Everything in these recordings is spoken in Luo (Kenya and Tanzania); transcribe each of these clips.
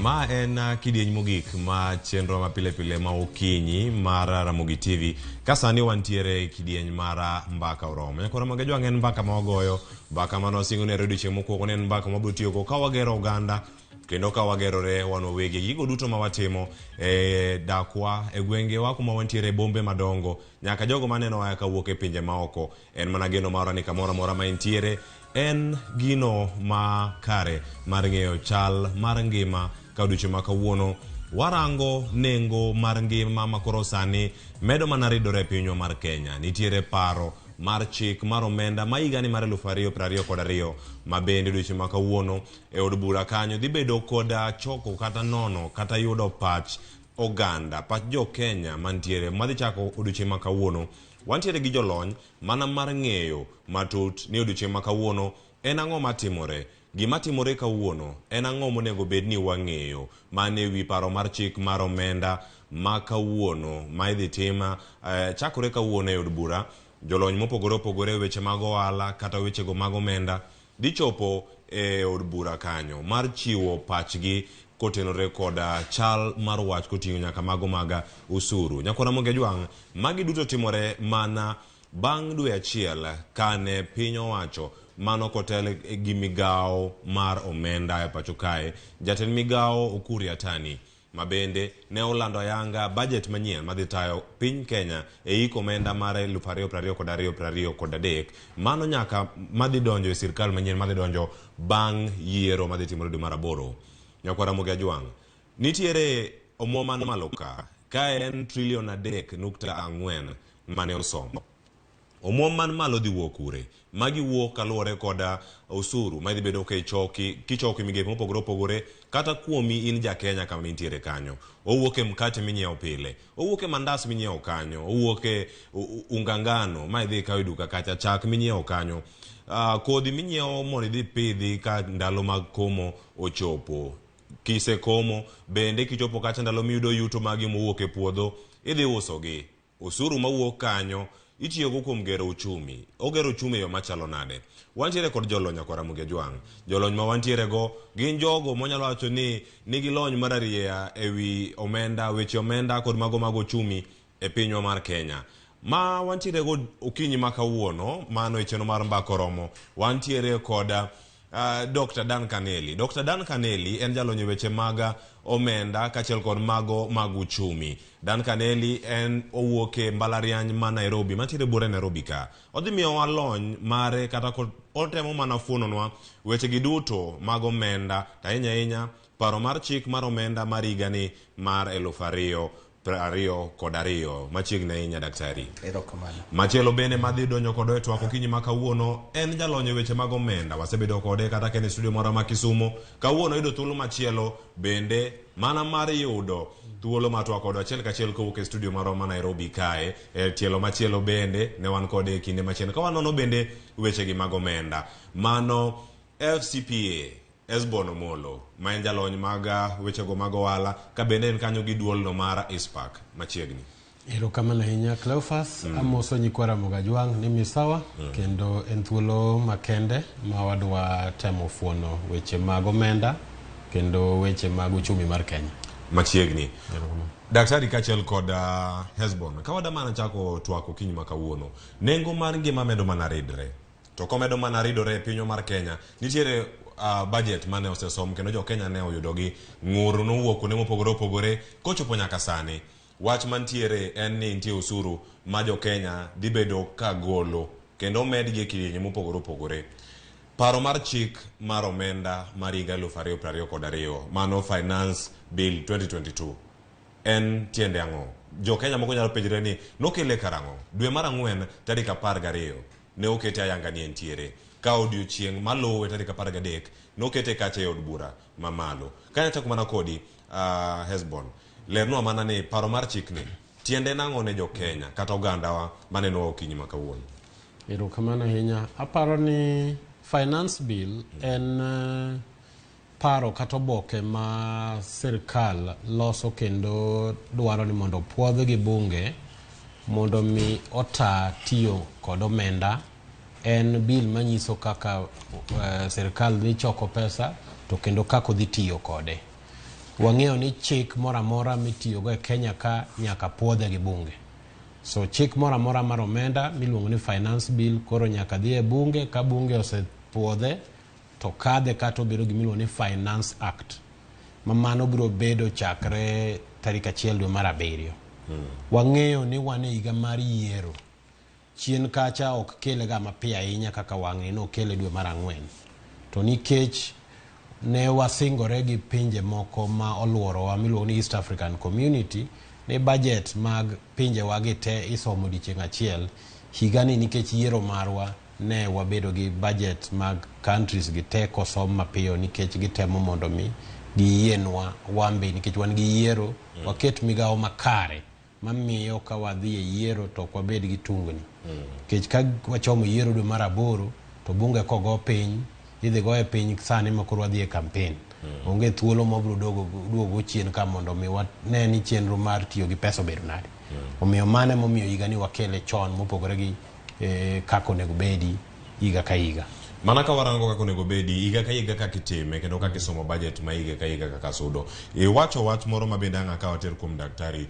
Ma en kidieny mogik ma chenro ma pile pile ma okinyi mar Ramogi TV. Kasani wantiere kidieny mara mbaka oromo. Nyakora Ramogi jwang' en mbaka ma wagoyo, mbaka mano singo ne redio chieng' mokwongo ne en mbaka ma biro tiyogo ka wagero oganda kendo ka wagerore wan wawegi gigo duto ma watimo dakwa gwengewa kuma wantiere bombe madongo nyaka jogo maneno waya ka wuok e pinje maoko. En mana geno mara ni kamoro amora ma intiere en gino ma kare mar ng'eyo chal mar ngima ka odiochieng' ma kawuono warango nengo mar ngima makoro sani medo mana ridore e pinywa mar Kenya. Nitiere paro mar chik mar omenda ma higani mar 2022 ma bende odiochieng' ma kawuono e od bura kanyo dhi bedo koda choko kata nono kata yudo pach oganda, pach jo Kenya mantiere madhi chako odiochieng' ma kawuono. Wantiere gi jolony mana mar ng'eyo matut ni odiochieng' ma kawuono en ang'o matimore. Gima timore kawuono en ang'o monego bed ni wang'eyo mane wi paro mar chik mar omenda ma kawuono ma idhi tima chakore kawuono e od bura. Jolony mopogore opogore weche mag ohala kata wechego mag omenda dhi chopo e od bura kanyo mar chiwo pachgi kotenore koda chal mar wach koting'o nyaka mago maga usuru. Nyakora Ramogi jwang' magi duto timore mana bang' dwe achiel kane piny owacho mano kotel gi migawo mar omenda e pacho kae, jatend migawo Ukur Yatani ma bende ne olando ayanga budget manyien madhi tayo piny Kenya e iko omenda mar 2022-2023 mano nyaka madhi donjo e sirkal manyien madhi donjo bang' yiero madhi timore dwe mar 8. Nyakora Ramogi jwang' nitiere omwom malo ka en trilion 3.4 mane osomo. Omwom man malo dhi wuok kure? Magi wuok kaluwore koda usuru ma idhi bedo kichoki migepe mopogore opogore kata kuomi in ja Kenya kama intiere kanyo. Owuok e mkate minyiewo pile, owuok e mandas minyiewo kanyo, owuok e unga ngano ma idhi kawo e duka kacha, chak minyiewo kanyo, kodhi minyiewo mondo idhi pidhi ka ndalo mag komo ochopo. Kise komo bende kichopo kacha ndalo miyudo yuto magi mowuok e puodho idhi usogi. Usuru mawuok kanyo itiyogo kuom gero uchumi. Ogero uchumi yo machalo nade? Wantiere kod jolony Nyakora Ramogi jwang'. Jolony ma wantiere go gin jogo monyalo wacho ni nigi lony mararieya ewi omenda, weche omenda kod mago mag uchumi e pinywa mar Kenya. Ma wantiere go okinyi ma kawuono mano e chenro mar mbaka oromo. Wantiere koda Dr. Dan Kaneli. Dr. Dan Kaneli en jalony weche maga omenda kachiel kod mago mag uchumi. Dan Kaneli en owuoke mbalariany ma Nairobi, mantiere bure Nairobi ka. Odhi miyo walony mare kata kod otemo mana fuononwa weche giduto mag omenda, ahinya paro mar chik mar omenda mar higani mar 2022 machiegni ahinya daktari. Machielo bende madhi donjo kod e twak okinyi ma kawuono en jalony weche mag omenda. Wasebedo kode kata ken e studio moro ma Kisumu. Kawuono yudo thuolo machielo bende mana mar yudo thuolo ma twak kod achiel kachiel kowuok e studio moro ma Nairobi kae. E tielo machielo bende ne wan kode e kinde machielo ka wanono bende weche gi mag omenda. Mano FCPA Esbono Molo ma en jalony maga wechego mag ohala ka bende en kanyo gi duolno mar ISPAC machiegni. Erokamano ahinya Cleophas. Amoso Nyakora Ramogi jwang' ni misawa kendo en thuolo makende ma wadwa temo fuono weche mag omenda kendo weche mag uchumi mar Kenya machiegni. Daktari kachiel kod Hesbon ka wada mana chako twak okinyi ma kawuono, nengo mar ngima medo mana ridre. To komedo mana ridore e pinywa mar Kenya nitiere budget mane osesom kendo jo Kenya ne oyudo gi ng'ur nowuok ne mopogore opogore kochopo nyaka sani. Wach mantiere en ni nitie usuru ma jo Kenya dhi bedo ka golo kendo medgi e kidienje mopogore opogore. Paro mar chik mar omenda mar higa 2022 mano Finance Bill 2022 en tiende ang'o? Jo Kenya moko nyalo penjre ni nokele karang'o? Dwe mar 4 tarik 12 ne okete ayanga ni entiere. Ka odiochieng' maluwe tarik 13 nokete kacha e od bura mamalo. Kanya chako mana kodi Hesbon, lernwa mana ni paro mar chik ni tiende nang'o ne jo Kenya kata ogandawa maneno okinyi ma kawuono. Erokamano ahinya. Aparo ni Finance Bill en paro kata oboke ma sirkal loso kendo dwaro ni mondo puodh gi bunge mondo mi ota tiyo kod omenda. En bill manyiso kaka sirkal dhi choko pesa to kendo kako dhi tiyo kode. wang'eyo ni chik mora mora mitiyogo e Kenya ka nyaka puodhe gi bunge. So chik mora mora mar omenda miluongo ni finance bill koro nyaka dhi e bunge, ka bunge osepuodhe to kadhe kato bedo gimiluongo ni Finance Act. Mamano biro bedo chakre tarik 1 dwe mar 7. Wang'eyo ni wan e higa mar yiero. Chien kacha ok kele ga mapiyo ahinya kaka wang'e no kele dwe mar 4. To nikech ne wasingore gi pinje moko ma oluorowa miluongo ni East African Community, ne budget mag pinje wagi te isomo odiechieng' achiel. Higani nikech yiero marwa ne wabedo gi budget mag countries gi te kosom mapiyo nikech gitemo mondo mi giyienwa wambe nikech wan gi yiero waket migawo makare mamiyo ka wadhi e yiero to ok wabed gi tungni. Nikech ka wachomo yiero dwe mar 8 to bunge kogo piny idhi goye piny sani ma koro wadhi e campaign. Onge thuolo mabiro duogo chien ka mondo mi ne ni chenro mar tiyo gi pesa bedo nade. Omiyo mane momiyo higa ni wakele chon mopogore gi kako nego bedi higa ka higa. Mana ka warango kako nego bedi higa ka higa kaka itime kendo kaka isomo budget ma higa ka higa kaka sudo. Wacho wach moro mabende anga ka water kuom daktari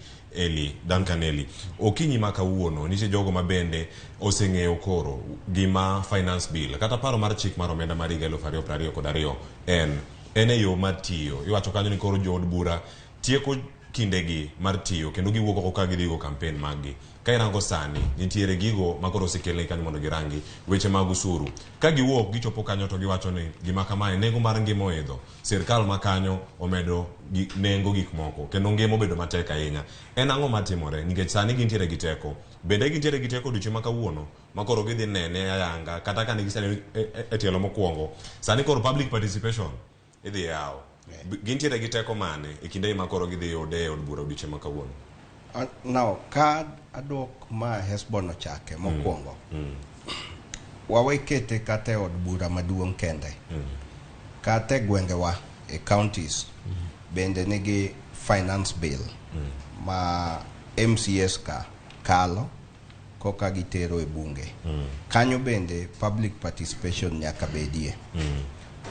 Duncan Eli. Okinyi ma kawuono nitie jogo mabende oseng'eyo koro gima finance bill kata paro mar chik mar omenda mar higa 2022 en e yo mar tiyo. Iwacho kanyo ni koro jood bura tieko kindegi mar tiyo kendo giwuok oko ka gidhigo campaign maggi. Ka irango sani nitiere gigo makoro osekelne kanyo mondo girangi weche mag usuru. Ka giwuok gichopo kanyo to giwacho ni gima kamae nengo mar ngima oidho. Sirkal ma kanyo omedo nengo gik moko kendo ngima obedo matek ahinya. En ang'o matimore nikech sani gintiere gi teko. Bende gintiere gi teko odiechieng' ma kawuono makoro gidhi nene ayanga kata ka gisani e tielo mokwongo. Sani koro public participation idhi yawo. Gintiere gi teko mane e kinde ma koro gidhi yude od bura odiechieng' ma kawuono. Now, kad adok ma Hesbon ochake mokwongo. Wawekete kate od bura maduong' kende. Kate gwengewa e counties bende nigi finance bill ma MCS ka kalo koka gitero e bunge. Kanyo bende public participation nyaka bedie.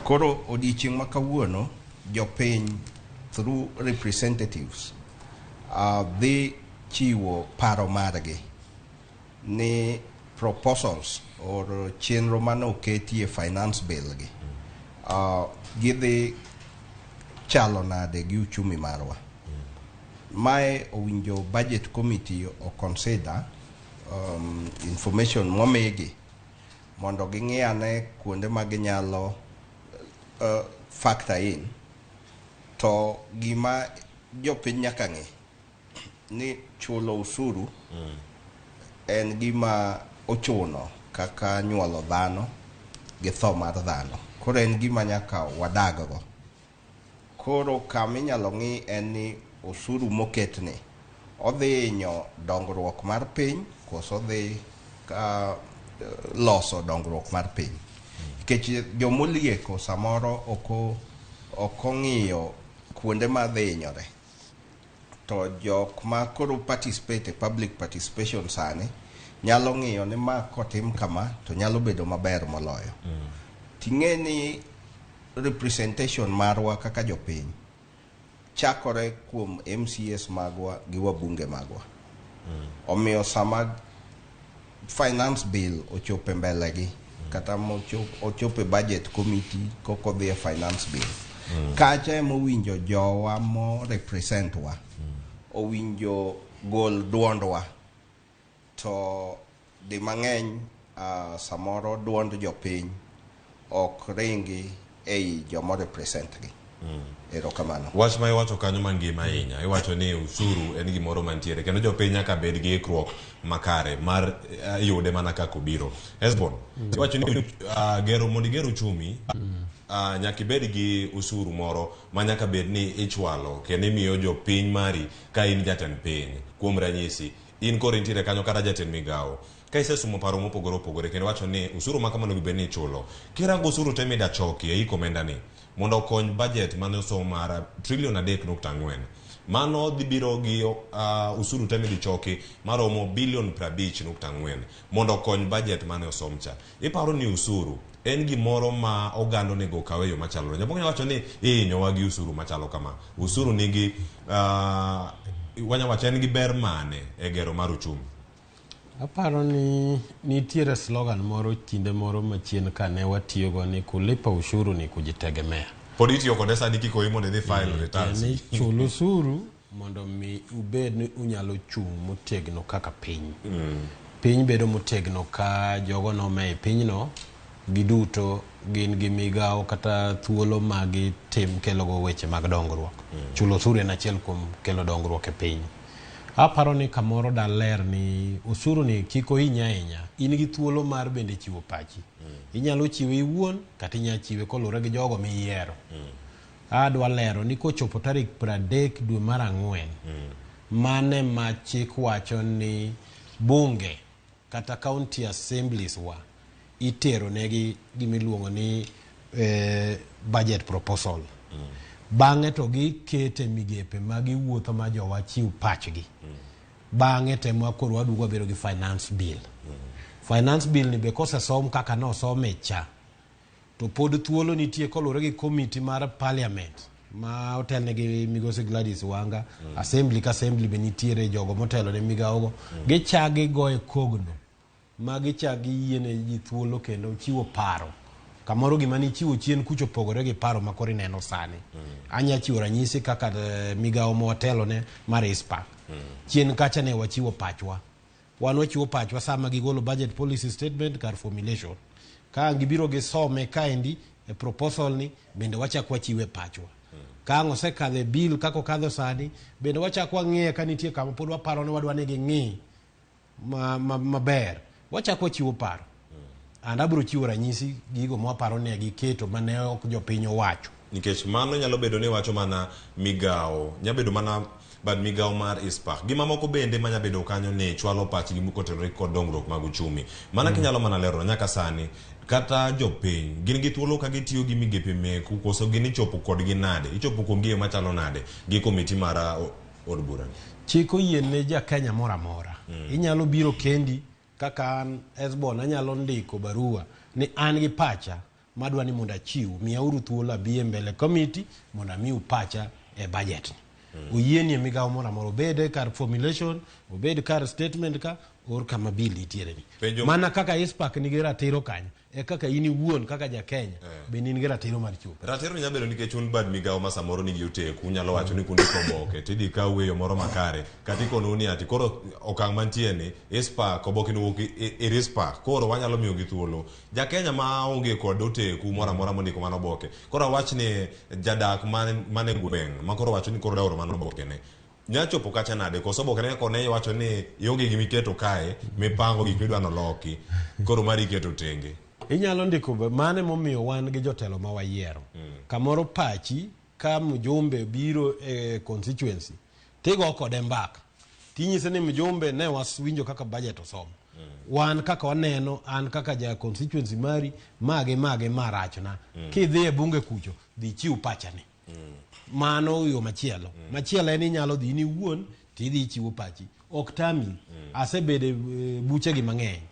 Koro odiechieng' ma kawuono jopiny through representatives dhi chiwo paro margi ni proposals or chenro mane oketie finance bill gi gidhi chalo nade gi uchumi marwa. Mae owinjo budget committee o consider information momigi mondo ging'iane kuonde ma ginyalo factor in. To gima jopiny nyaka ng'e ni chulo usuru en gima ochuno kaka nyuolo dhano gi tho mar dhano. Koro en gima nyaka wadaggo. Koro kama inyalo ng'i en ni usuru moketni odhi hinyo dongruok mar piny koso odhi loso dongruok mar piny. Nikech jomolieko samoro ok ong'iyo kuonde ma dhi hinyore. To jok ma koro participate public participation sani nyalo ng'iyo ni ma kotim kama to nyalo bedo maber moloyo. Ting'e ni representation marwa kaka jopiny chakore kuom MCS magwa gi wabunge magwa. Omiyo sama finance bill ochope mbele gi kata ochope budget committee koko dhi finance bill. Kacha emo winjo jowa mo represent wa. Owinjo gol duondwa. To di mang'eny samoro duond jopiny ok ringi ei jomo represent gi. Erokamano. Wach ma iwacho kanyo mangima ahinya. Iwacho ni usuru en gimoro mantiere kendo jopiny nyaka bed gi ikruok makare mar yude mana kaka obiro. Hesbon, iwacho ni gero mondo igero uchumi nyaka ibed gi usuru moro ma nyaka bed ni ichwalo kendo imiyo jopiny mari ka in jatend piny. Kuom ranyisi in koro intiere kanyo kata jatend migawo. Ka isesumo paro mopogore opogore kendo wacho ni usuru ma kamano bed ni ichulo. Kirango usuru te mida choki e iko omenda ni mondo okony budget mane osomo mar $3.4 trillion. Mano dhi biro gi usuru te midhi choki maromo $50.4 billion mondo okony budget mane osom cha. Iparo ni usuru en gimoro ma ogando nego kawe yo machalo. Japok wacho ni inyowa gi usuru machalo kama. Usuru nigi wanya wacho en gi ber mane e gero mar uchumi. Aparo ni nitiere slogan moro kinde moro machien kane watiyogo ni kulipa ushuru ni kujitegemea. Pod itiyo kode sani kiko imo ne file returns. Ni chulo usuru mondo mi ubed ni unyalo chung' motegno kaka piny. Piny bedo motegno ka jogo nome pinyno giduto gin gi migawo kata thuolo magi tim kelogo weche mag dongruok. Chulo usuru en achiel kuom kelo dongruok e piny. Aparo ni kamoro daler ni usuru ni kiko inya in gi thuolo mar bende chiwo pachi. Inyalo chiwe iwuon kata inyalo chiwe kolure gi jogo miyiero. Adwa lero ni kochopo tarik 30 dwe mar 4 mane ma chik wacho ni bunge kata county assemblies wa itero negi gimiluongo ni budget proposal. Bang'e to gikete migepe magiwuotho ma jowa chiw pachgi. Bang'e temo koro wadugo bedo gi finance bill. Finance bill ni be kosesom kaka nosome cha to pod thuolo nitie kolure gi committee mar parliament ma otelne gi migosi Gladys Wanga. Assembly ka assembly be nitiere jogo motelo ne migawogo. Gichagi goe kogno ma gichagi yiene ji thuolo kendo chiwo paro. Kamoro gima ni chiwo chien kucho pogore gi paro makori neno sani. Anya chiwo ranyisi kaka migawo motelo ne mar ISPAC. Chien kacha ne wachiwo pachwa. Wan wachiwo pachwa sama gigolo budget policy statement kar formulation. Ka gibiro gisome kaendi e proposal ni bende wachak wachiwe pachwa. Ka osekadhe bill kako kadho sani bende wachak wang'e ka nitie kama pod waparo ni wadwa ni ging'i maber. Wachak wachiwo paro. And abro chiwo ranyisi gigo mwaparo ne giketo mane ok jopiny owacho. Nikech mano nyalo bedo ni wacho mana migawo, nyalo bedo mana bad migawo mar ISPAC. Gima moko bende manya bedo kanyo ne chwalo pachgi motenore kod dongruok mag uchumi. Mana kinyalo mana lero nyaka sani kata jopiny gin gi thuolo ka gitiyo gi migepe meku koso gin ichopo kodgi nade, ichopo kuomgi machalo nade gi komiti mar od bura. Chiko yiene ja Kenya mora mora. Inyalo biro kendi kaka an Esbon anyalo ndiko barua ni an gi pacha madwa ni mondo achiw miauru thuolo abie mbele committee mondo amiu pacha e budget. Uyienie migawo mora mora obede kar formulation, obede kar statement ka or kama bill itiere ni. Mana kaka ISPAC nigi ratiro kanyo e kaka ini wuon kaka ja Kenya be nigi ratiro mar chupo. Ratiro nyalo bedo nikech un bad migawo ma samoro nigi oteku unyalo wacho ni kundiko oboke tidhi ka weyo moro makare kata ikono ni ati koro okang' mantie ni ISPAC oboke no ISPAC koro wanyalo miyo gi thuolo ja Kenya ma onge kod oteku moro amora mondiko mano oboke koro awach ni jadak mane gweng' ma koro wacho ni koro daoro mano oboke ne nyachopo kacha nade koso oboke ne kone wacho ni ionge gimiketo kae mipango gik midwa noloki koro mari keto tenge. Inyalo ndiko mane momiyo wan gi jotelo ma wayiero. Kamoro pachi ka mjumbe biro e constituency tigo kode mbaka tinyise ni mjumbe ne waswinjo kaka budget osom. Wan kaka waneno an kaka ja constituency mari mage marachna kidhi e bunge kucho dhi chiw pacha ni. Mano yo machielo. Machielo en inyalo dhi ni wuon tidhi chiwo pachi. Oktami asebede buche gi mang'eny.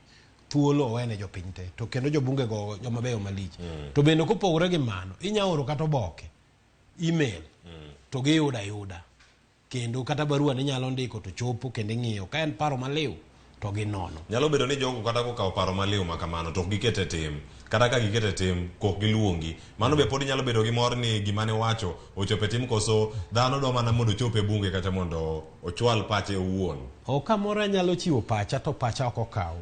Thuolo wene jopiny te to kendo jobunge go joma beyo malich. To bende kopogore gi mano inyaoro kata oboke email to giyuda kendo kata barua ni nyalo ndiko to chopo kendo ng'iyo ka en paro maliw to gi nono. Nyalo bedo ni jogo kata kokawo paro maliw makamano to gikete tim kata ka gikete tim kok giluongi mano be pod nyalo bedo gi mor ni gimane wacho ochope tim koso dhano do mana mondo chope bunge kata mondo ochwal pache owuon. O kamoro nyalo chiwo pacha to pacha ok okawo.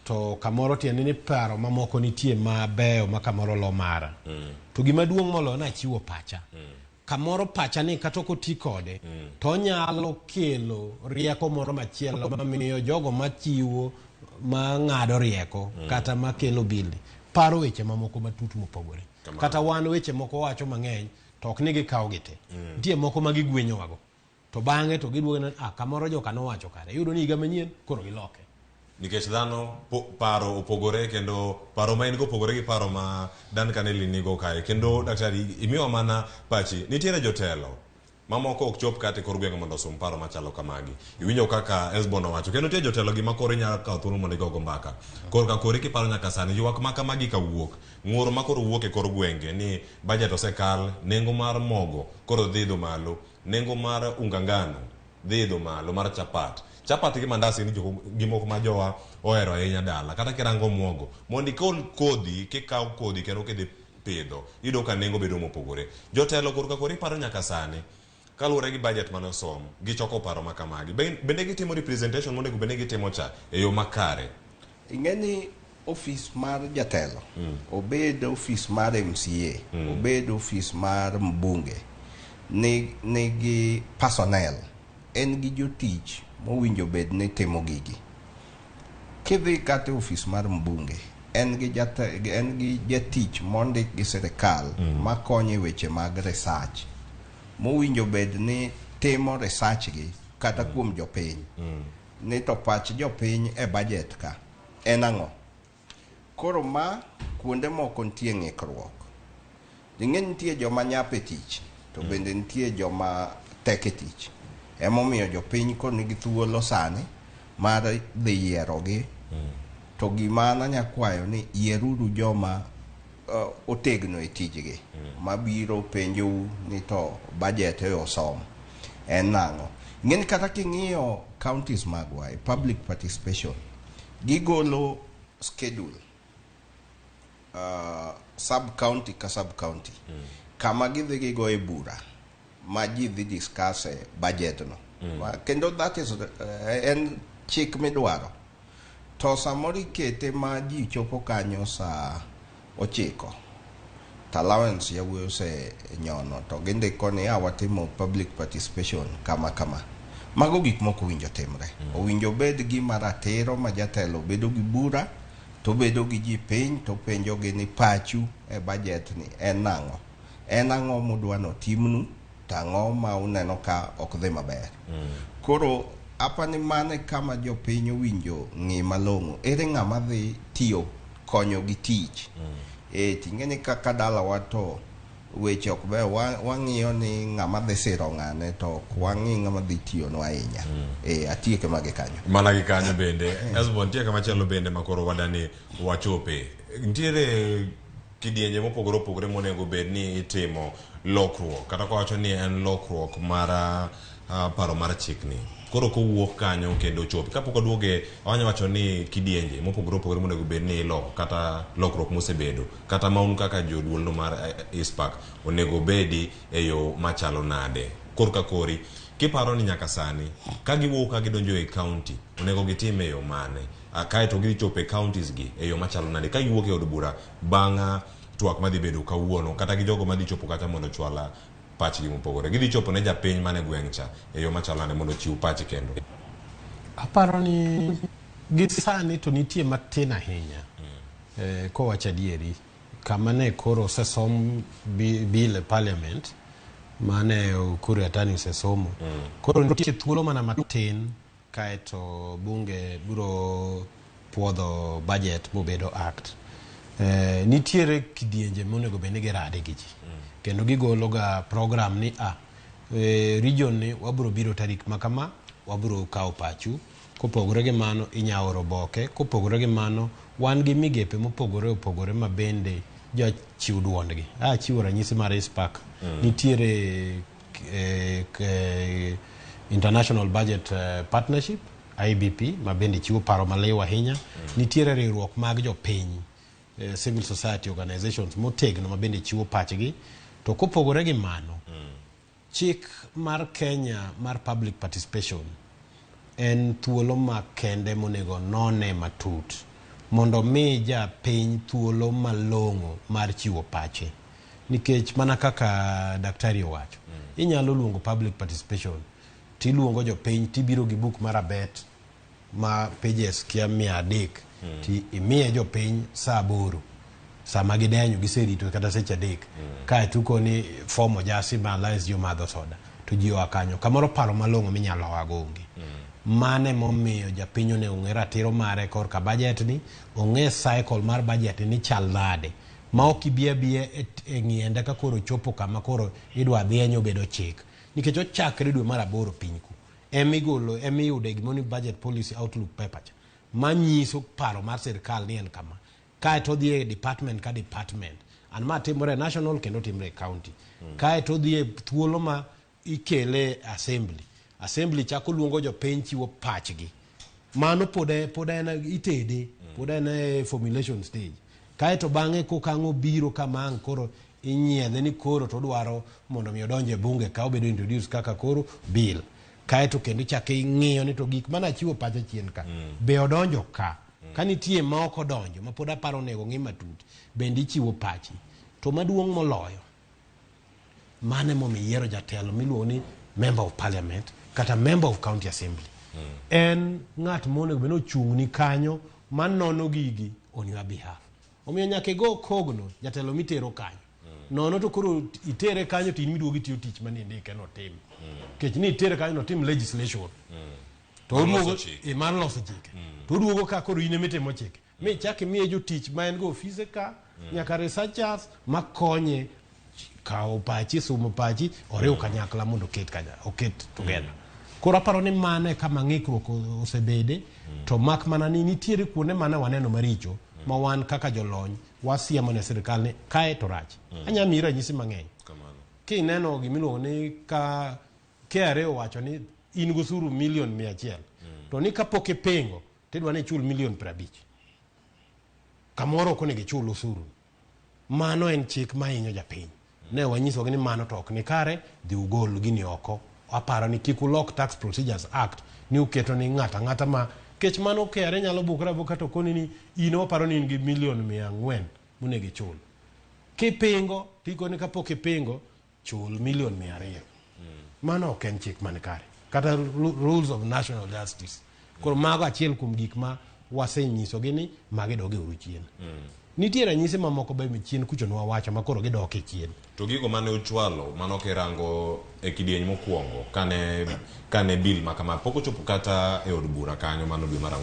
To kamoro tiende ni paro mamoko nitie mabeyo ma kamoro lo mara. To gima duong' molo na chiwo pacha. Kamoro pacha ni kata koti kode to nyalo kelo rieko moro machielo mamiyo jogo machiwo ma ng'ado rieko kata makelo billi paro weche mamoko matut mopogore. Kata wan weche moko wacho mang'eny to ok ni gikawo gite. Nitie moko magigwenyowago. To bang'e to giduogo kamoro joka nowacho kare. Yudo ni higa manyien koro giloke. Nikech dhano paro opogore kendo paro ma in go opogore gi paro ma Dan Kaneli nigo kae kendo daktari imiwa mana pachi nitiere jotelo mamoko ok chop kata kor gweng' mondo osum paro machalo kamagi. Iwinjo kaka Esbon owacho kendo nitie jotelo gi makoro inyalo kawo thuolo mondo igogo mbaka. Kor ka kori kiparo nyaka sani ywak ma kamagi kawuok. Ng'ur ma koro wuok e kor gwenge ni budget osekal, nengo mar mogo koro dhi idho malo, nengo mar unga ngano dhi idho malo, mar chapat gi mandas ni gimoko ma jowa ohero ahinya dala. Kata kirango muogo mondo ikol kodhi, kikawo kodhi kendo kidhi pidho, iyudo ka nengo bedo mopogore. Jotelo kor ka koro iparo nyaka sani kaluwore gi budget mane osom, gichoko paro ma kamagi. Bende gitimo representation monego bende gitimo cha e yo makare. Ing'eni ofis mar jatelo, obed ofis mar MCA, obed ofis mar mbunge, nigi personnel, en gi jotich mowinjo bed ni timo gigi. Kidhi kata ofis mar mbunge, en gi jatich mondik gi sirikal makonyo e weche mag research, mowinjo bed ni timo research gi kata kuom jopiny, ni to pach jopiny e budget ka en ang'o. Koro ma kuonde moko nitie ng'ikruok. Ing'eni nitie joma nyape tich, to bende nitie joma tek e tich. Emomiyo jopiny koro nigi thuolo sani mar dhi yierogi, to gima nanyakwayo ni yieruru joma otegno e tijgi, mabiro penjou ni to budget e osom en nang'o. Ing'eni kata king'iyo counties magwa e public participation, gigolo schedule sub county ka sub county, kama gidhi gigo e bura ma ji dhi discuss e budget no. Kendo that is en chik midwaro. To samoro ikete ma ji chopo kanyo sa 9 to allowance yawuoyo se nyono, to gindiko ni watimo public participation kama. Mago gik moko winjo timre. Owinjo bed gi maratero ma jatelo bedo gi bura, to bedo gi ji piny, to penjo gi ni pachu e budget ni en nang'o. En ang'o mudwano timnu, tang'o ma uneno ka ok dhi maber. Koro apani mane kama jopiny owinjo ng'i malong'o, ere ng'ama dhi tiyo konyo gi tich. Ting'eni kaka dalawa to weche ok ber, wang'iyo ni ng'ama dhi siro ng'ane, to ok wang'i ng'ama dhi tiyonwa ahinya. Atieke magi kanyo. Mana gi kanyo bende. Esbon, nitie kama chielo bende makoro wadani wachope. Nitiere kidienje mopogore opogore monego bed ni itimo lokruok, kata kawacho ni en lokruok mar paro mar chikni. Koro kowuok kanyo kendo chopi. Kapok waduoge, awanya wacho ni kidienje mopogore opogore monego bed ni iloko, kata lokruok mosebedo, kata maun kaka joduolno mar ISPAC onego bedi e yo machalo nade. Kor ka kori, kiparo ni nyaka sani, ka giwuok ka gidonjo e county, onego gitime e yo mane? Kae to gichopo e counties gi e yo machalo nade? Ka giwuok e od bura bang' twak madhi bedo kawuono, kata gi jogo madhi chopo kata mondo chwala pachgi mopogore, gidhi chopo ne japiny mane gweng' cha e yo machalo nade mondo chiw pachi kendo? Aparo ni gisani to nitie matin ahinya. Kowacho adieri, kama ne koro osesom bill e parliament, mane Ukur Yatani osesomo, koro nitie thuolo mana matin kaeto bunge biro puodho budget mobedo act. Nitiere kidienje monego bende girade gi ji, kendo gigolo ga program ni region ni wabiro biro tarik makama, wabiro kawo pachu, kopogore gi mano inyawo roboke, kopogore gi mano wan gi migepe mopogore opogore ma bende jachiw duondgi. Chiwo ranyisi mar ISPAC, nitiere International Budget Partnership IBP ma bende chiwo paro maliw ahinya. Nitiere riwruok mag jopiny, civil society organizations motegno ma bende chiwo pachgi. To kopogore gi mano, chik mar Kenya mar public participation en thuolo ma kende monego none matut mondo mi japiny thuolo malong'o mar chiwo pache. Nikech mana kaka daktari owacho, inyalo luongo public participation, tiluongo jopiny, tibiro gi buk marabet ma pages kia 300, ti imiye jopiny saa 8, sama gidenyo giserito kata seche 3, kae tuko ni form jasi ma alliance jomadho soda, to ji oa kanyo kamoro paro malong'o minyalo wagongi. Mane momiyo japiny ne ong'e ratiro mare kor ka budget ni, ong'e cycle mar budget ni chal nade, ma ok ibia e ng'iende ka koro chopo kama koro idwa dhienyo bedo chik. nikech ochakre dwe mar 8 piny ku emiyude gimoni budget policy outlook paper cha manyiso paro mar sirkal ni en kama kae to dhi e department ka department an ma timore national kendo timore county kae to dhi e thuolo ma ikele assembly chako luongo jopiny chiwo pachgi mano pod en itede pod en formulation stage kae to bang'e kokang'o biro kamang' koro inyiedhe ni koro to dwaro mondo mi odonje bunge ka obedo introduce kaka koro bill kae to kendo chake ing'iyo ni to gik mana chiwo pacha chien ka be odonjo ka nitie ma ok odonjo ma pod aparo nego ng'i matut bende ichiwo pachi to maduong' moloyo mane momiyiero jatelo miluongo ni member of parliament kata member of county assembly en ng'at monego bed ochung' ni kanyo manono gigi on your behalf omiyo nyaka igo kogno jatelo mitero kanyo nono to koro itere kanyo to in miduogo itiyo tich manindike notim kech ni itere kanyo notim legislation to oduogo mar loso chike to oduogo ka koro in emitimo chike mi chak imiye jotich ma en go ofise ka nyaka researchers makonye kawo pachi sumo pachi oriw kanyakla mondo oket together koro aparo ni mane kama ng'ikruok osebede to mak mana ni nitiere kuonde mana waneno maricho ma wan kaka jolony wasiemo ne sirkal ni kae to rach anya miyi ranyisi mang'eny kineno gimiluongo ni ka KRA owacho ni in gosuru $100,000 to ni kapok ipengo tidwa ni ichul $50,000 kamoro ok onego ichul osuru mano en chik mahinyo japiny ne wanyisogi ni mano to ok ni kare dhi ugol gini oko aparo ni kik ulok Tax Procedures Act ni uketo ni ng'ata ma kech mano KRA nyalo bukra to koni ni in oparo ni in gi $400,000 monego ichul kipingo tikoni kapok ipingo chul $200,000 mano ok en chik man kare kata rules of national justice koro mago achiel kuom gik ma wasenyisogi ni magidoge uru chien nitie ranyisi mamoko be chien kucho nwa wacho ma koro gidok e chien to gigo mane uchwalo mano kirango e kidieny mokwongo kane bill makama pok ochopo kata e od bura kanyo mano dwe mar 4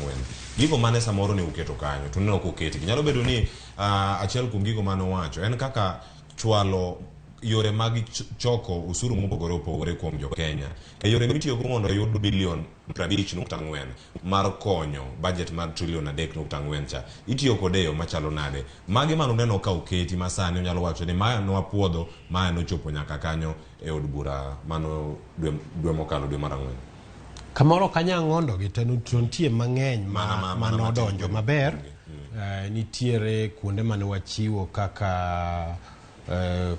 gigo mane samoro ne uketo kanyo to ne ok uketgi nyalo bedo ni achiel kuom gigo mane wacho en kaka chwalo yore mag choko usuru mopogore opogore kuom jo Kenya e yore mitiyogo mondo oyud $50.4 mar konyo budget mar $3.4 cha itiyo kode yo machalo nade magi mano neno ka uketi masani onyalo wacho ni maya no apuodho maya no chopo nyaka kanyo e od bura mano dwe mokalo dwe mar 4 kamoro kanya ngondo gi nitie mang'eny mano donjo maber nitiere kuonde mane wachiwo kaka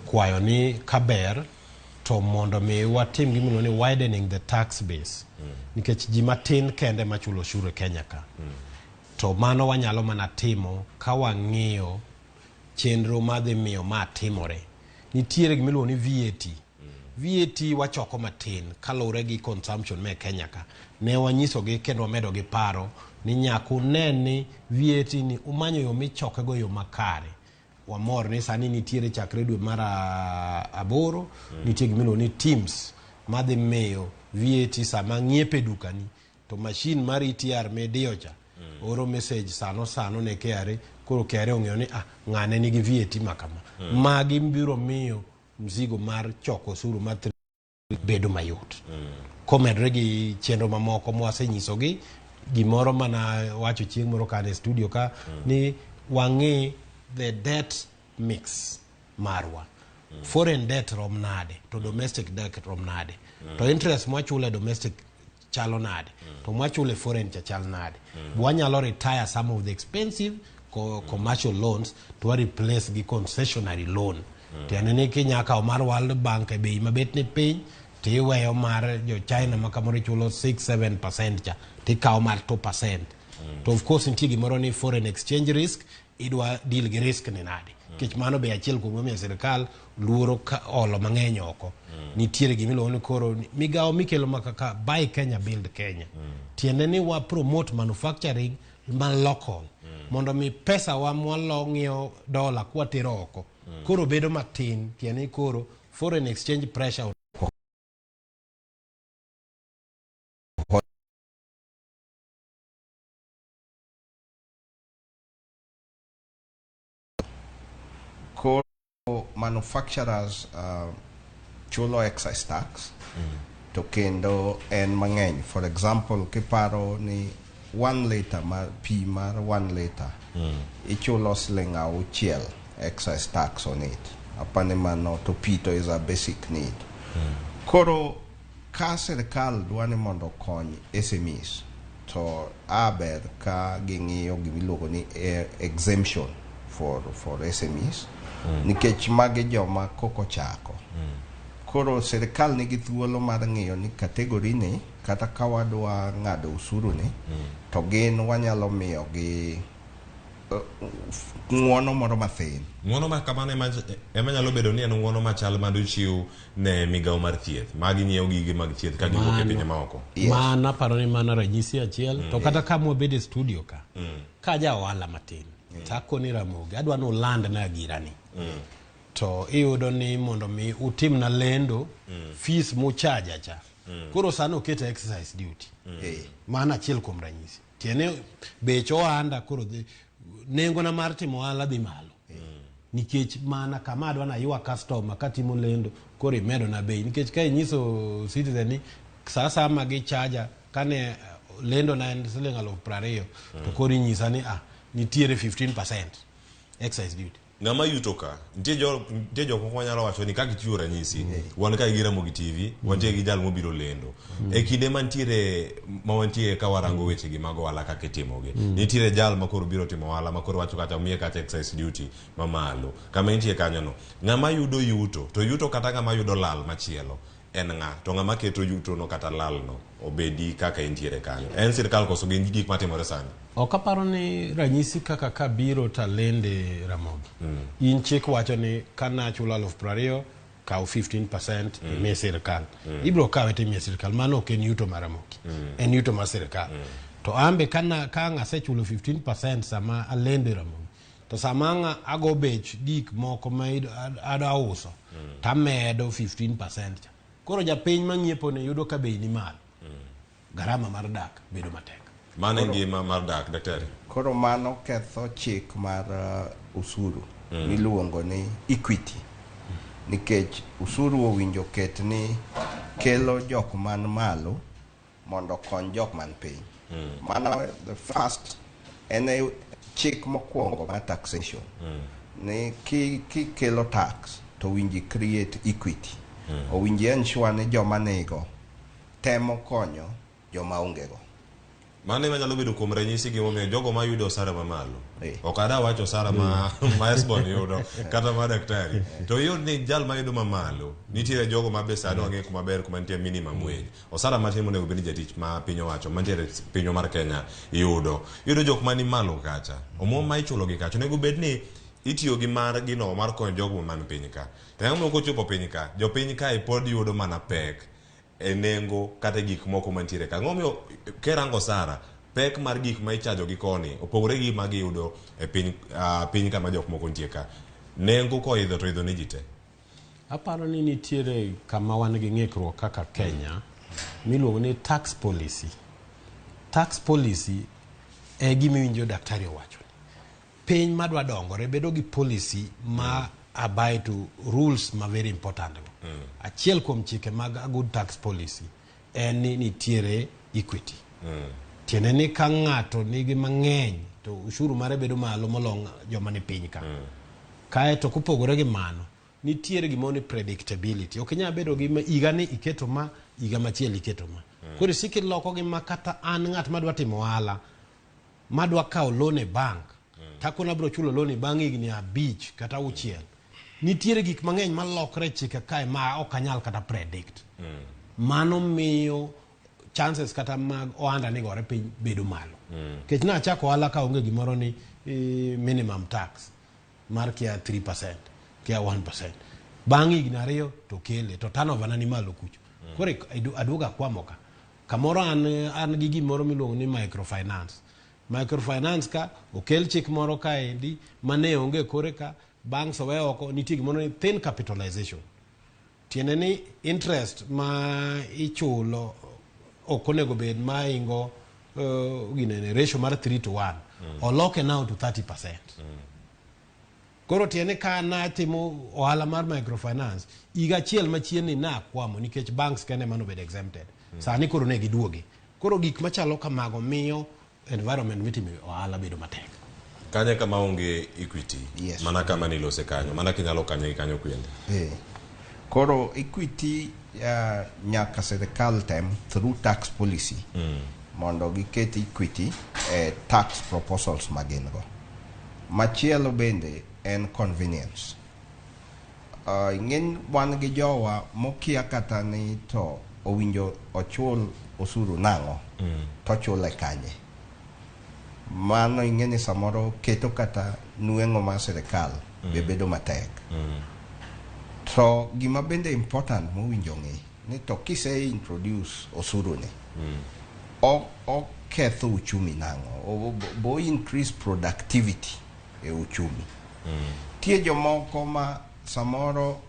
kwayo ni kaber to mondo mi watim gimiluongo ni widening the tax base nikech ji matin kende machulo ushuru e Kenya ka to mano wanyalo mana timo ka wang'iyo chenro madhi miyo ma timore nitiere gimiluongo ni VAT wachoko matin kalure gi consumption me Kenya ka ne wanyisogi kendo wamedo gi paro ni nyaka uneni VAT ni umanyo yo michokego yo makare wamor ni sani nitiere chakre dwe mar 8 nitie gimiluongo ni teams madhi miyo VAT sama ng'iepe dukani to machine mar ETR mediyo cha oro message sano ne KRA koro KRA ong'eyo ni ng'ane nigi VAT makama magi mbiro miyo mzigo mar choko osuru mar bedo mayot komedre gi chenro mamoko mwasenyisogi gimoro mana wacho chieng' moro kane studio ka ni wang'i the debt mix marwa foreign debt rom nade to domestic debt rom nade to interest mwachule domestic chalo nade to mwachule foreign chal nade wanyalo retire some of the expensive commercial loans to replace gi concessionary loan tiende ni kinyaka omar World Bank e bei mabet ni piny tiweyo mar jo China makamoro chulo 6-7% cha tikawo mar 2%. To of course nitie gimoro ni foreign exchange risk idwa deal gi risk ni nade kech mano be achiel kuom momiyo sirkal luoro ka olo mang'eny oko nitiere gimiluongo ni koro migawo mikelo makaka buy Kenya build Kenya tiende ni wa promote manufacturing man local mondo mi pesa wa mwalong'io dola kwa tero oko koro bedo matin tiende ni koro foreign exchange pressure manufacturers chulo excise tax to kendo en mang'eny. For example, kiparo ni 1 liter mar pi mar 1 liter ichulo siling auchiel excise tax on it. Apane mano to pi to is a basic need. Koro ka sirkal dwani mondo kony SMEs to aber ka ging'iyo gimiluongo ni exemption for SMEs nikech magi joma koko chako. Koro sirkal nigi thuolo mar ng'iyo ni kategori ni kata ka wadwa ng'ado usuru ni to gin wanyalo miyo gi ng'uono moro mathin. Ng'uono ma kamano ema nyalo bedo ni en ng'uono machal madochiw ne migawo mar thieth mag nyiewo gige mag thieth ka giwuok e pinje maoko. Mana paro ni mana ranyisi achiel to kata ka mwabede studio ka ja ohala matin tako ni Ramogi adwa ni uland na girani to iyudo ni mondo mi utim na lendo fees muchaja cha koro sano okete exercise duty mana achiel kuom ranyisi tiene becho ohanda koro nengo na mar timo ohala dhi malo nikech mana kama adwa na yua customer katimo lendo koro imedo na bei nikech ka inyiso citizen ni sasa magi chaja kane lendo na en siling 20,000 to koro inyisa ni nitiere 15% excise duty. Ngama yuto ka nitie jok moko nyalo wacho ni kaka itiyo ranyisi wan ka gi Ramogi TV wantie gi jal mobiro lendo e kinde mantiere ma wantie ka warango weche gi mag ohala kaka itimogi nitiere jal makoro biro timo ohala makoro wacho kata miye kata excise duty mamalo kama nitie kanyo no ngama yudo yuto to yuto kata ngama yudo lal machielo en nga to ngama keto yuto no kata lal no obedi kaka intiere kanyo en sirkal koso gin gik matimore sani. Okaparo ni ranyisi kaka kabiro talende Ramogi. In chik wacho ni kana chulo 20,000 kaw 15% imiye sirkal. Ibro kawe timiye sirkal mano ok en yuto mar Ramogi. En yuto mar sirkal. To ambe kana ka ng'ase chulo 15% sama alende Ramogi. To sama ago bech gik moko ma ada uso tamedo 15%. Koro japiny mang'iepo ne yudo ka bei ni malo. Garama mar dak bedo matek. Mano ngima mar dak daktari. Koro mano ketho chik mar usuru miluongo ni equity. Nikech usuru owinjo ket ni kelo jok man malo mondo kony jok man piny. Mano the first en chik mokwongo mar taxation. Ni ki kelo tax to winji create equity. Owinji ensure ni joma nego temo konyo joma ongego. Mane manyalo bedo kuom ranyisi gi momiyo jogo ma yudo osara mamalo okada wacho osara ma esbon yudo kata ma daktari to yud ni jal ma yudo mamalo nitiere jogo ma besa adwa ng'e kuma ber kuma nitie minimum wage osara matin monego bed ni jatich ma piny owacho mantiere piny mar Kenya yudo jok mani malo kacha omuom ma ichulo gi kacha onego bed ni itiyo gi mar gino mar konyo jogo man piny ka to ng'ama kochopo piny ka jopiny ka pod yudo mana pek e nengo kata gik moko mantiere ka ng'omiyo kerango sara pek mar gik ma ichajo gi koni opogore gi ma giyudo e piny kama jok moko nitie ka nengo koidho to idho ni ji te. Aparo ni nitiere kama wan gi ng'ikruok kaka Kenya miluongo ni tax policy. Tax policy e gimiwinjo daktari owacho piny madwa dongore bedo gi policy ma abide to rules ma very important. Achiel kuom chike mag a good tax policy en ni nitiere equity. Tiene ni ka ng'ato nigi mang'eny to ushuru mare bedo malo molong joma ni piny ka. Kae to kupogore gi mano nitiere gimo ni predictability. Ok nyalo bedo gi iga ni iketo ma iga machiel iketo ma. Koro siki loko gi ma kata an ng'at madwa timo ohala madwa kawo loan e bank takona bro chulo loan e bank igni 5 kata 6 nitiere gik mang'eny malokre chike kae ma ok anyal kata predict. Mano miyo chances kata mag ohanda ni gore piny bedo malo. Kech na achako ohala ka onge gimoro ni minimum tax mar kia 3%, kia 1%. Bang' higni 2 to kele to turnover na ni malo kucho. Kore aduoga kwamo ka. Kamoro an gi gimoro miluongo ni microfinance. Microfinance ka okel chik moro ka endi mane onge kore ka banks owe oko nitie gimoro ni thin capitalization. Tiene ni interest ma ichulo okonego bed ma ingo ginene ratio mar 3 to 1 or lock now to 30%. Koro tiene ka na timo ohala mar microfinance iga chiel machien ni na kwamo nikech banks kende mano bed exempted. Sani koro ne giduoge. Koro gik machalo kamago miyo environment mitime ohala bedo matek. Kanya kama onge equity, Yes. mana kama nilose kanyo, mana kinyalo kanyo kwende. Koro equity nyaka sirkal tem through tax policy mondo giket equity tax proposals magingo. Machielo bende en convenience. Ingen wan gi jowa mokia kata ni to owinjo ochul osuru nango to chule kanye. Mano ingeni samoro keto kata nuengo ma sirkal bebedo matek. So gima bende important mowinjo ng'e ni to kise introduce osuru ni o ketho uchumi nango bo increase productivity e uchumi. Tie jomoko ma samoro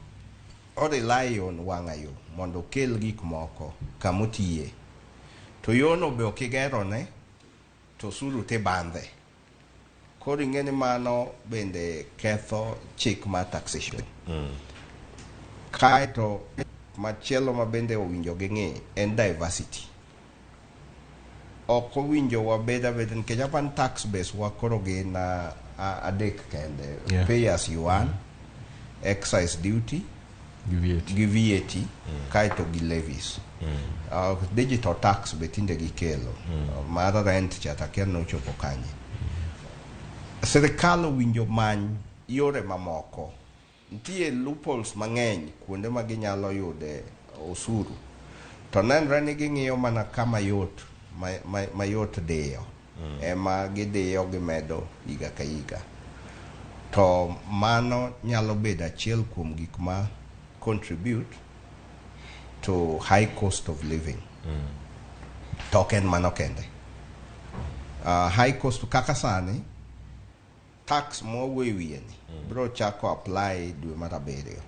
o rely on wang'ayo mondo kel gik moko kamotiye to yono be okigero ne to osuru te bandhe. Koro ing'eni mano bende ketho chik ma taxation. Kaeto machielo ma bende owinjo ging'e en diversity. Ok owinjo wabeda nikech apan tax base wakoro gin adek kende. Pay as you earn, excise duty, gi VAT, kaeto gi levies. Digital tax be tinde gikelo. Mar rent chata kia nochopo kanye. Sirkal owinjo many yore mamoko. Ntie loopholes mang'eny kuonde ma ginyalo yude osuru. To nenre ni ging'iyo mana kama yot mayot diyo. Ema gidiyo gimedo higa ka higa. To mano nyalo bedo achiel kuom gik ma contribute to high cost of living. Token mano kende. High cost kaka sani tax mo wiye ni bro chako apply dwe mar abiriyo.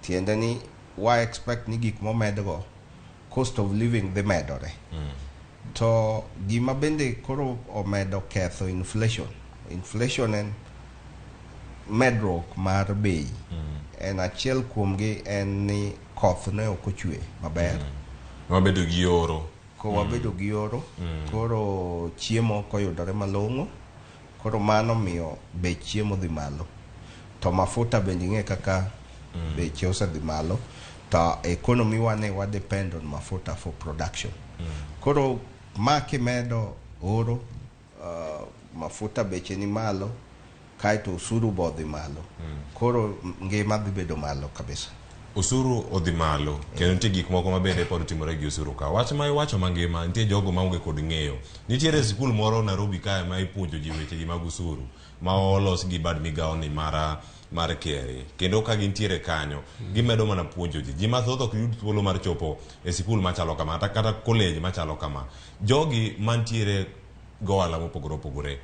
Tiende ni wa expect ni gik momedgo cost of living dhi medore. To gima bende koro omedo ketho inflation. Inflation en medruok mar bei. En achiel kuomgi en ni koth ne ok ochwe maber. Wabedo gi oro. Wabedo gi oro. Koro chiemo koyudore malong'o. Koro mano miyo bech chiemo dhi malo. To mafuta bende ing'e kaka beche osedhi malo. To economy wane wa depend on mafuta for production. Koro ma kimedo oro, mafuta beche ni malo, kaeto osuru bo dhi malo. Koro ngima dhi bedo malo kabisa. Osuru odhi malo, kendo nitie gik moko mabende pod timore gi osuru ka. Wach ma iwacho mangima, nitie jogo maonge kod ng'eyo. Nitiere skul moro Nairobi kae ma ipuonjo ji weche gi mag osuru, ma olos gi bad migawo ni mar KRA. Kendo ka gintiere kanyo, gimedo mana puonjo ji. Ji mathoth ok yud thuolo mar chopo e skul machalo kama, kata college machalo kama. Jogi mantiere gohala mopogore opogore.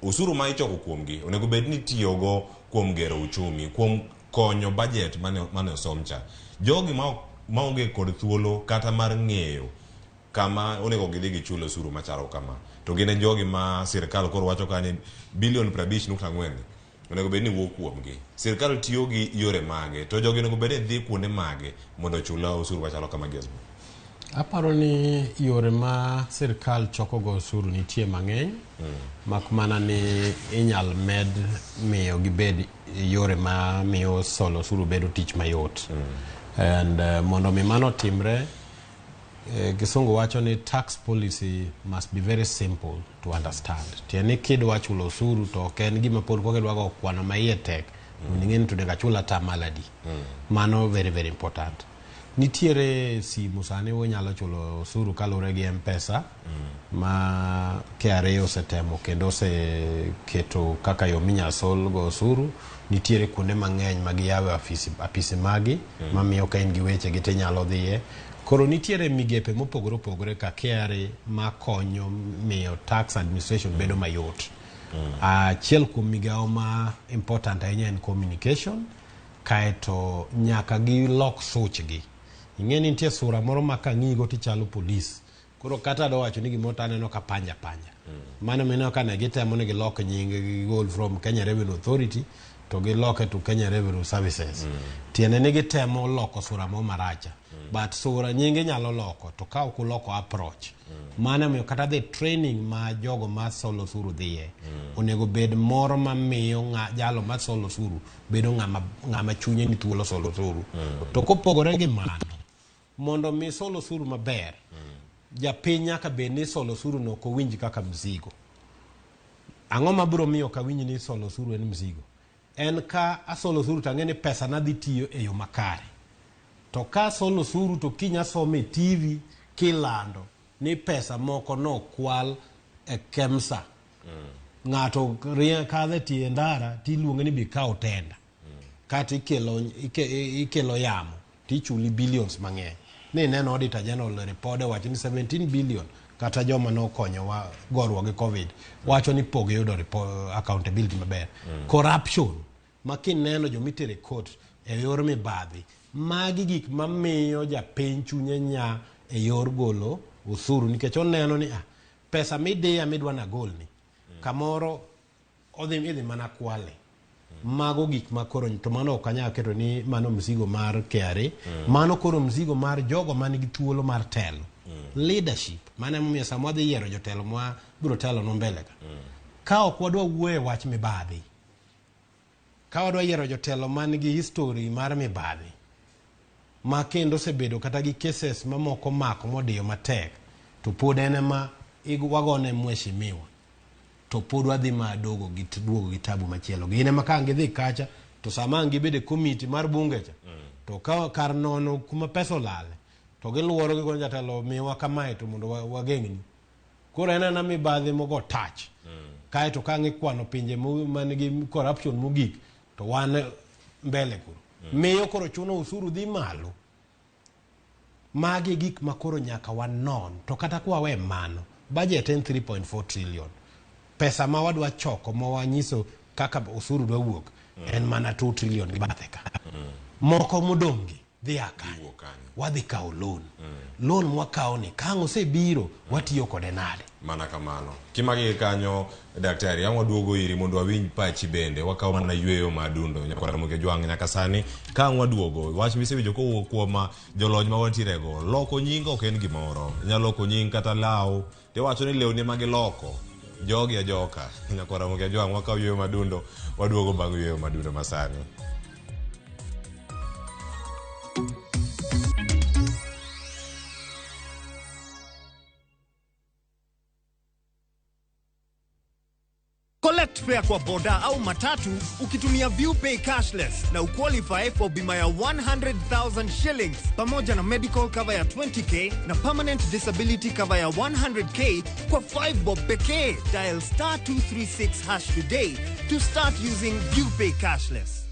Osuru ma ichoko kuomgi, onego bed ni tiyogo kuom gero uchumi, kuom konyo budget mane osomcha. Jogi maonge kod thuolo kata mar ng'eyo kama onego gidhi gichulo osuru machalo kama. To gine jogi ma sirkal koro wacho kani bilion 50.4 onego bed ni wuok kuomgi. Sirkal tiyo gi yore mage, to jogi onego bed ni dhi kuonde mage mondo chula osuru machalo kama Gesbo. Aparo ni yore ma sirkal choko go osuru nitie mang'eny. Mak mana ni inyal med miyo gibed yore ma miyo solo osuru bedo tich mayot. And mondo mi mano timre, Kisungu wacho ni tax policy must be very simple to understand. Tieni kidwa chulo osuru to ken gima pod ko kidwa go kwano maiye tek. Ning'eni to nega chula ta maladi. Mano very very important. Nitiere simu sani wonyalo chulo osuru kalure gi M-Pesa ma KRA osetemo kendo oseketo kaka yo minyasol go osuru. Nitiere kuonde mang'eny ma giyawe apisi magi mamiyo ka in gi weche gi tinyalo dhiye. Koro nitiere migepe mopogore opogore ka KRA ma konyo miyo tax administration bedo mayot. Achiel kuom migawo ma important ahinya en communication, kaeto nyaka gi lock suchgi. Ing'eni nitie sura moro ma kang'igo tichalo polis. Koro kata do wacho ni gimoro taneno ka panja. Mano meno ka ne gitemo ni gilok nying gigol from Kenya Revenue Authority to giloke to Kenya Revenue Services. Tiene ni gitemo loko sura mo maracha. But sura nyingi nyalo loko to ka loko approach. Mana miyo kata the training ma jogo ma solo suru dhiye. Onego bed moro ma miyo jalo ma solo suru bedo ng'ama chunye ni thuolo solo suru. To kopogore gi mano, mondo mi solo suru maber, japiny nyaka bed ni solo suru no ko winji kaka mzigo. Ang'o mabiro miyo ka winji ni solo suru en mzigo? En ka asolo suru tang'eni pesa na dhi tiyo e yo makare. To ka solo suru to kinya some TV kilando ni pesa moko no kwal e KEMSA. Ng'ato rie kadhe tie ndara tiluonge ni bikao tenda. Kati ikelo yamo tichuli billions mang'eny. Ni neno Auditor General report wacho ni 17 billion kata joma no konyo wa gorwa gi COVID wacho ni poge yudo accountability maber. Corruption makin neno jomitere court e yor mibadhi magi gik mamiyo japiny chunye nya e yor golo usuru nikech oneno ni pesa midiya midwa na gol ni kamoro idhi mana kwale. Mago gik makoro to mano okanya keto ni mano mzigo mar KRA, mano koro mzigo mar jogo manigi thuolo mar telo. Leadership mane mumia samwadhi yiero jotelo mwa biro telo no mbele ka. Ka ok wadwa wuoye wach mibadhi. Ka wadwa yiero jotelo manigi history mar mibadhi. Ma kendo sebedo kata gi cases mamoko mako modiyo matek. To pod ene ma wagone mheshimiwa. To pod wadhi ma duogo gi tabu machielo. Gine ma ka ngidhi kacha to sama ngibede committee mar bunge cha. To ka kar nono kuma pesa olale. To giluoro gi konja telo miwa kamae to mondo wagengni. Koro ena na mibadhi mogo touch. Kae to kangi kwano pinje manigi corruption mogik to wan mbele kuro. Miyo koro chuno usuru dhi malo. Magi gik makoro nyaka wanon. To kata kwa we mano. Budget en 3.4 trillion. Pesa ma wadwa choko ma wanyiso kaka usuru dwa wuok en mana 2 trillion bathe ka. Moko modongi dhi akanye. Wadhi kao loan. Loan mwakao ni kango se biro watiyo kode nade. Mana kamano. Kimagi kanyo daktari yang waduogo iri mondo wawinj pachi bende wakao mana yweyo madundo nyakora Ramogi Ojwang nyaka sani kang waduogo wach misewijo ko kuoma jolony ma wantirego loko nying ok en gimoro nyalo loko nying kata law te wacho ni lewni magi loko jogi ajoka nyakora Ramogi Ojwang wakao yweyo madundo waduogo bang' yweyo madundo masani. Collect fare kwa boda au matatu ukitumia ViewPay cashless na uqualify for bima ya 100,000 shillings pamoja na medical cover ya 20k na permanent disability cover ya 100k kwa 5 bob pekee. Dial *236# today to start using ViewPay cashless.